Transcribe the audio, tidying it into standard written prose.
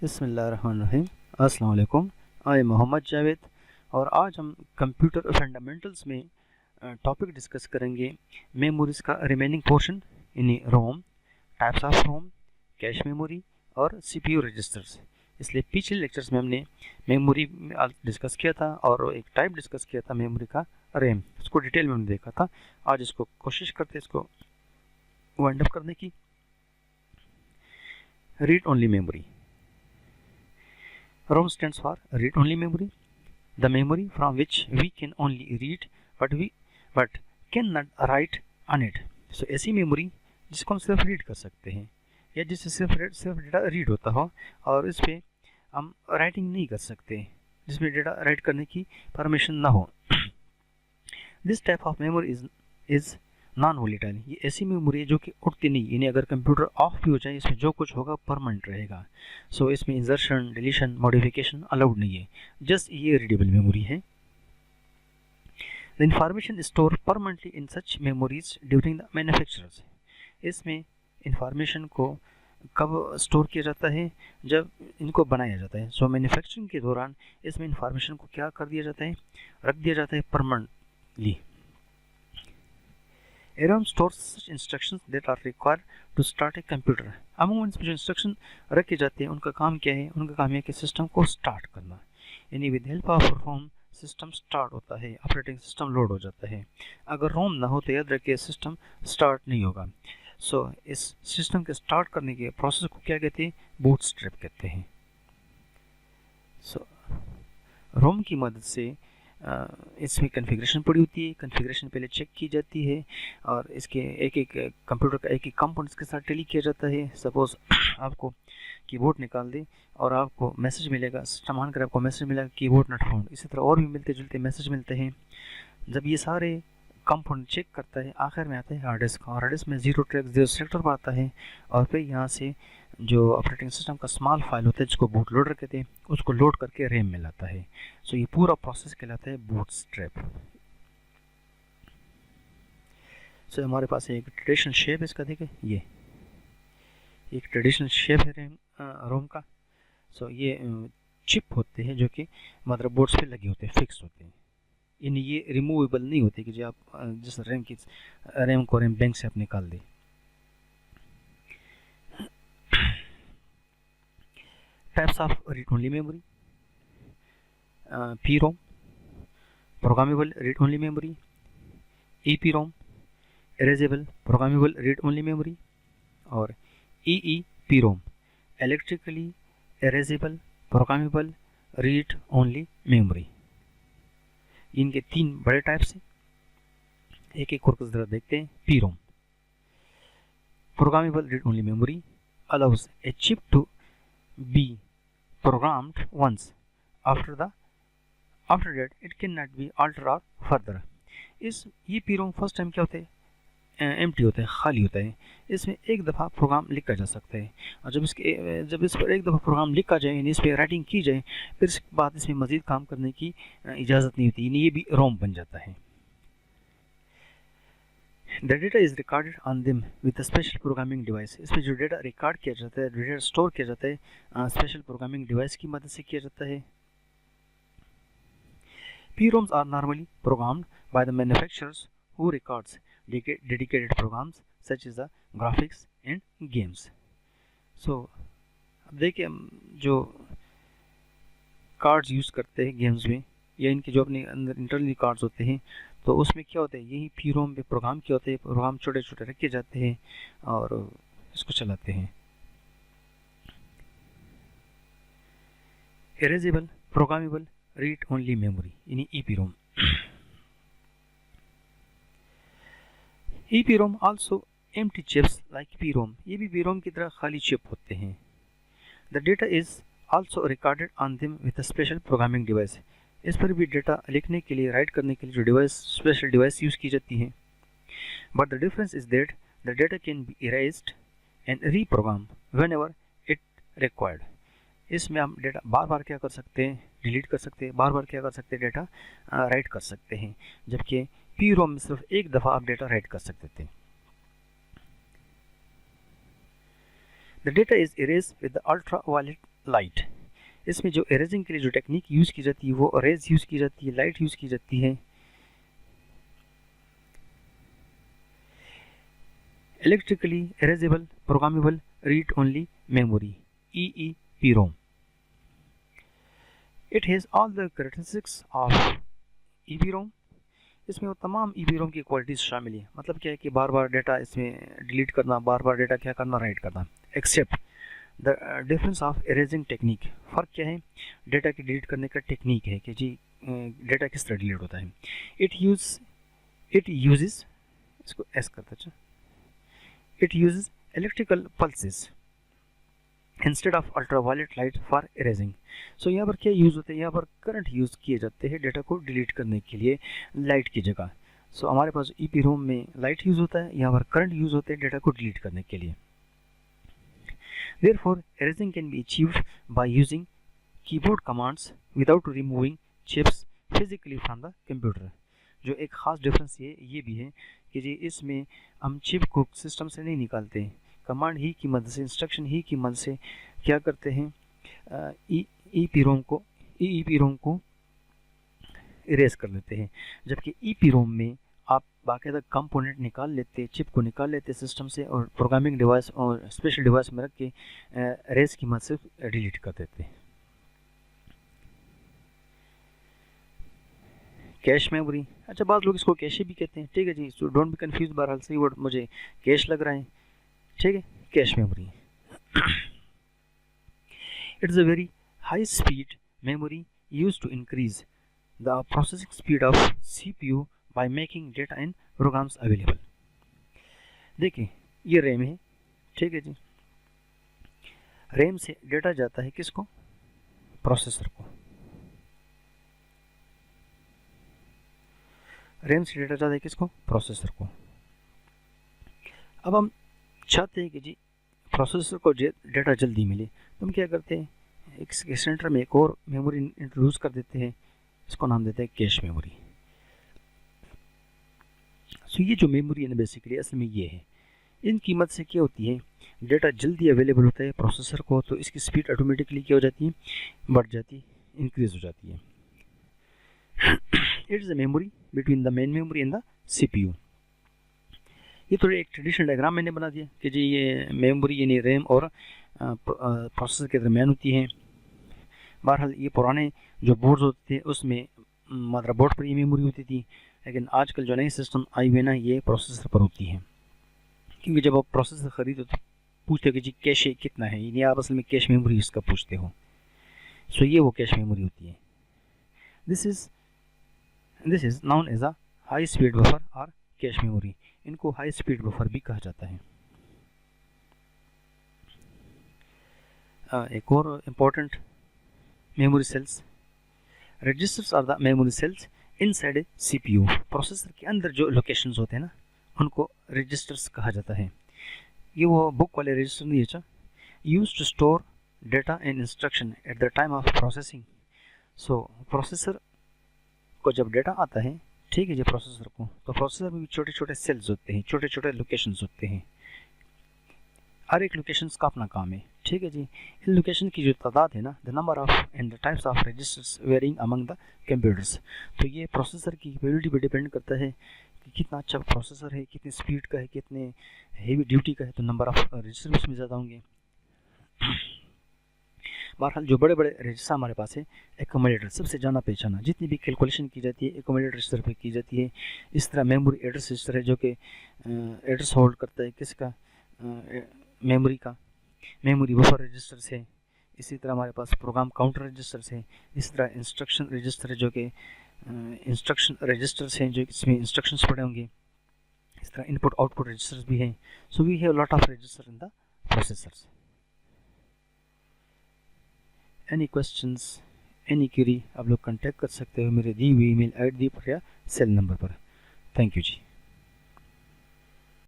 बिस्मिल्लाहिर्रहमानिर्रहीम। अस्सलाम वालेकुम। आई मोहम्मद जावेद और आज हम कंप्यूटर फंडामेंटल्स में टॉपिक डिस्कस करेंगे मेमोरीज का रिमेनिंग पोर्शन यानी ROM, types of ROM, cache memory और सीपीयू रजिस्टर्स। इसलिए पिछले लेक्चर्स में हमने मेमोरी डिस्कस किया था और एक टाइप डिस्कस किया था मेमोरी का रैम, उसको डिटेल में हमने देखा था। आज इसको कोशिश करते इसको वाइंड अप करने की। Read only memory. ROM stands for read only memory, the memory from which we can only read but cannot write on it. So ऐसी मेमोरी जिसको हम सिर्फ रीड कर सकते हैं या जिससे सिर्फ डेटा रीड होता हो और इस पे हम राइटिंग नहीं कर सकते, जिसमें डेटा राइट करने की परमिशन ना हो। This type of memory is non volatile. ये ऐसी मेमोरी है जो कि उठती नहीं, यानी अगर कंप्यूटर ऑफ भी हो जाए इसमें जो कुछ होगा परमानेंट रहेगा। सो इसमें इंसर्शन, डिलीशन, मॉडिफिकेशन अलाउड नहीं है, जस्ट ये रीडेबल मेमोरी है। The information store permanently in such memories during the manufacturers. इसमें इंफॉर्मेशन को कब स्टोर किया जाता है? जब इनको बनाया जाता है। सो मैन्युफैक्चरिंग के दौरान इसमें इंफॉर्मेशन को क्या कर दिया जाता है? रख दिया जाता है permanently. ROM stores such instructions that are required to start a computer. अमूमन इसमें जो इंस्ट्रक्शन रखे जाते हैं उनका काम क्या है? उनका काम है कि सिस्टम को स्टार्ट करना, यानी with help of ROM system start होता है, ऑपरेटिंग सिस्टम लोड हो जाता है। अगर ROM ना हो तो याद रखिए सिस्टम स्टार्ट नहीं होगा। सो इस सिस्टम के स्टार्ट करने के प्रोसेस को क्या कहते हैं? बूटस्ट्रैप कहते हैं। सो ROM की मदद से इसमें कॉन्फ़िगरेशन पड़ी होती है। कॉन्फ़िगरेशन पहले चेक की जाती है और इसके एक एक कंप्यूटर का एक एक कंपोनेंट्स के साथ टेली किया जाता है। सपोज़ आपको कीबोर्ड निकाल दे और आपको मैसेज मिलेगा, सिस्टम ऑन कर आपको मैसेज मिलेगा कीबोर्ड नॉट फाउंड। इसी तरह और भी मिलते जुलते मैसेज मिलते हैं। जब ये सारे कंपोनेंट चेक करता है, आखिर में आता है हार्ड डिस्क, और हार्ड डिस्क में 0 ट्रैक 0 सेक्टर पर आता है और फिर यहाँ से जो ऑपरेटिंग सिस्टम का स्मॉल फाइल होता है जिसको बूट लोडर कहते हैं, उसको लोड करके रैम में लाता है। सो ये पूरा प्रोसेस कहलाता है बूटस्ट्रैप। सो हमारे पास एक ट्रेडिशनल शेप है इसका, देखिए ये एक ट्रेडिशनल शेप है रैम रोम का। सो ये चिप होते हैं जो कि मदरबोर्ड्स पे लगे होते हैं, फिक्स होते हैं, यानी ये रिमूवेबल नहीं होते कि जो आप जिस रैम को रैम बैंक से आप निकाल दें। Types of read only memory. PROM programmable read only memory, EPROM erasable programmable read only memory और EEPROM electrically erasable programmable read only memory. इनके 3 बड़े टाइप्स हैं, एक एक करके जरा देखते हैं। PROM programmable read only memory allows a chip to be programmed once. After that it cannot be altered or further. ये PROM फर्स्ट टाइम क्या होता है? एम्प्टी होता है, खाली होता है। इसमें एक दफ़ा प्रोग्राम लिखा जा सकता है और जब इस पर एक दफ़ा प्रोग्राम लिखा जाए यानी इस पर राइटिंग की जाए, फिर इसके बाद इसमें मज़ीद काम करने की इजाज़त नहीं होती, यानी ये भी ROM बन जाता है। The data is recorded on them with a special programming device. इसमें जो डेटा रिकॉर्ड किया जाता है, डेटा स्टोर किया जाता है स्पेशल प्रोग्रामिंग डिवाइस की मदद से किया जाता है। PROMs are normally programmed by the manufacturers who records dedicated programs such as the graphics and games. So अब देखिए जो कार्ड्स यूज़ करते हैं गेम्स में या इनके जो अपने अंदर इंटरनली कार्ड्स होते हैं, तो उसमें क्या होता है? यही PROM पे प्रोग्राम किया होते हैं। प्रोग्राम छोटे छोटे रखे जाते हैं और इसको चलाते हैं। Erasable programmable read only memory यानी EPROM। EPROM also empty chips like PROM। ये भी PROM की तरह खाली चिप होते हैं। The data is also recorded on them with a special programming device. इस पर भी डेटा लिखने के लिए, राइट करने के लिए जो डिवाइस, स्पेशल डिवाइस यूज़ की जाती है। But the difference is that the data can be erased and reprogram whenever it required. इसमें हम डेटा बार बार क्या कर सकते हैं? डिलीट कर सकते हैं। बार बार क्या कर सकते हैं? डेटा राइट कर सकते हैं, जबकि PROM में सिर्फ एक दफ़ा आप डेटा राइट कर सकते थे। The data is erased with the ultraviolet light. इसमें जो इरेजिंग के लिए जो टेक्निक यूज़ की जाती है वो रेज यूज़ की जाती है, लाइट यूज़ की जाती है। Electrically erasable programmable read only memory, EEPROM। It has all the characteristics of EEPROM। इसमें वो तमाम EEPROM की क्वालिटीज़ शामिल है। मतलब क्या है कि बार बार डेटा इसमें डिलीट करना, बार बार डेटा क्या करना, राइट करना। Except the difference of erasing technique. फ़र्क क्या है? डेटा की डिलीट करने का टेक्निक है कि जी डेटा किस तरह डिलीट होता है। इट यूजेस, इसको एस करता अच्छा, it uses electrical pulses instead of ultraviolet light for erasing. So यहाँ पर क्या यूज़ होता है? यहाँ पर करंट यूज़ किए जाते हैं डेटा को डिलीट करने के लिए लाइट की जगह। सो हमारे पास EEPROM में लाइट यूज़ होता है, यहाँ पर करंट यूज़ होते हैं डेटा को डिलीट करने के लिए। Therefore, erasing can be achieved by using keyboard commands without removing chips physically from the computer। जो एक ख़ास डिफरेंस ये भी है कि जी इसमें हम चिप को सिस्टम से नहीं निकालते हैं, कमांड ही की मदद से, इंस्ट्रक्शन ही की मदद से क्या करते हैं, EEPROM को इरेज कर लेते हैं। जबकि EEPROM में आप बाकायदा कंपोनेंट निकाल लेते, चिप को निकाल लेते सिस्टम से और प्रोग्रामिंग डिवाइस और स्पेशल डिवाइस में रख के रेस की मदद से डिलीट कर देते। कैश मेमोरी, अच्छा बाद लोग इसको कैशे भी कहते हैं, ठीक है जी, सो डोंट बी कंफ्यूज। बहरहाल सही वर्ड मुझे कैश लग रहा है, ठीक है, cache memory. It is a very high speed memory use to increase the processing speed of CPU by making data and programs available। देखिए ये रैम है, ठीक है जी, रैम से डेटा जाता है किसको? प्रोसेसर को। रैम से डेटा जाता है किसको? प्रोसेसर को। अब हम चाहते हैं कि जी प्रोसेसर को डेटा जल्दी मिले, तो हम क्या करते हैं, एक सेंटर में एक और मेमोरी इंट्रोड्यूस कर देते हैं, इसको नाम देते हैं कैश मेमोरी। सो ये जो मेमोरी है ना बेसिकली असल में ये है, इन कीमत से क्या होती है, डेटा जल्दी अवेलेबल होता है प्रोसेसर को, तो इसकी स्पीड ऑटोमेटिकली क्या हो जाती है, बढ़ जाती है, इंक्रीज हो जाती है। It is a memory between the main memory and the CPU। ये थोड़ी एक ट्रेडिशनल डायग्राम मैंने बना दिया कि जी ये मेमोरी यानी रैम और प्रोसेसर के दरमियान होती है। बहरहाल ये पुराने जो बोर्ड्स होते थे उसमें मदरबोर्ड पर ये मेमोरी होती थी, लेकिन आजकल जो नए सिस्टम आई हुए ना ये प्रोसेसर पर होती है। क्योंकि जब आप प्रोसेसर खरीदो तो पूछते हो कि जी कैश कितना है, यानी आप असल में कैश मेमोरी इसका पूछते हो। सो ये वो कैश मेमोरी होती है। This is known as a high speed buffer और कैश मेमोरी। इनको हाई स्पीड बफर भी कहा जाता है। एक और important memory cells, registers are the memory cells inside a CPU। Processor के अंदर जो लोकेशंस होते हैं ना उनको रजिस्टर्स कहा जाता है। ये वो बुक वाले रजिस्टर नहीं है, use to store data and instruction at the time of processing. So processor को जब डेटा आता है, ठीक है जी, प्रोसेसर को, तो प्रोसेसर में भी छोटे छोटे सेल्स होते हैं, छोटे छोटे लोकेशंस होते हैं। हर एक लोकेशंस का अपना काम है, ठीक है जी। इन लोकेशन की जो तादाद है ना, the number of and the types of registers varying among the computers. तो ये प्रोसेसर की कैपेबिलिटी पर डिपेंड करता है कि कितना अच्छा प्रोसेसर है, कितनी स्पीड का है, कितने हेवी ड्यूटी का है, तो नंबर ऑफ रजिस्टर उसमें ज़्यादा होंगे। बहरहाल जो बड़े बड़े रजिस्टर हमारे पास है, एक्यूमुलेटर सबसे जाना पहचाना, जितनी भी कैलकुलेशन की जाती है एक्यूमुलेटर रजिस्टर पर की जाती है। इस तरह मेमोरी एड्रेस रजिस्टर है जो कि एड्रेस होल्ड करता है किसका, मेमोरी का, मेमोरी बफर रजिस्टर्स है। इसी तरह हमारे पास प्रोग्राम काउंटर रजिस्टर्स है। इसी तरह इंस्ट्रक्शन रजिस्टर है जो कि इंस्ट्रक्शन रजिस्टर्स हैं जो इसमें इंस्ट्रक्शंस पड़े होंगे। इस तरह इनपुट आउटपुट रजिस्टर्स भी हैं। So we have lot of register in the processors. Any questions, any query आप लोग कांटेक्ट कर सकते हो मेरे दी हुई ईमेल ID पर या सेल नंबर पर। Thank you ji.